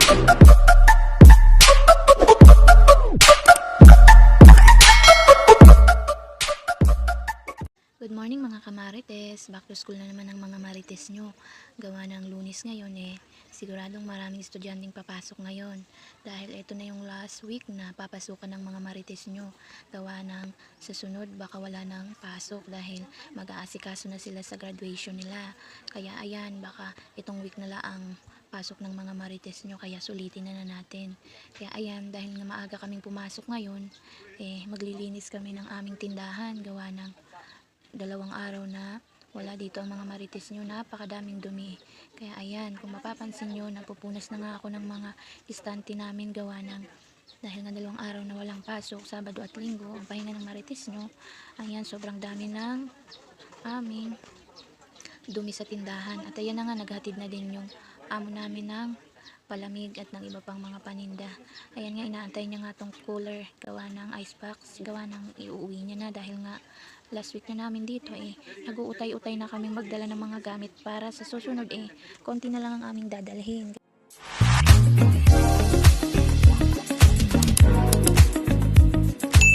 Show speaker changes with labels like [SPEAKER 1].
[SPEAKER 1] Good morning mga kamarites, back to school na naman ang mga marites nyo. Gawa ng Lunes ngayon siguradong maraming estudyanteng papasok ngayon. Dahil ito na yung last week na papasukan ng mga marites nyo. Gawa ng sa sunod baka wala ng pasok dahil mag-aasikaso na sila sa graduation nila. Kaya ayan, baka itong week na lang ang pasok ng mga marites nyo, kaya sulitin na natin. Kaya ayan, dahil nga maaga kaming pumasok ngayon, maglilinis kami ng aming tindahan. Gawa ng 2 araw na wala dito ang mga marites nyo, napakadaming dumi. Kaya ayan, kung mapapansin nyo, napupunas na nga ako ng mga istante namin. Gawa ng dahil nga 2 araw na walang pasok, Sabado at Linggo ang pahinga ng marites nyo. Ayan, sobrang dami ng aming dumi sa tindahan. At ayan na nga, naghatid na din yung amo namin ng palamig at ng iba pang mga paninda. Ayan nga, inaantay niya nga tong cooler, gawa ng ice box, gawa ng iuwi niya na dahil nga last week na namin dito nag-uutay-utay na kaming magdala ng mga gamit para sa susunod konti na lang ang aming dadalhin.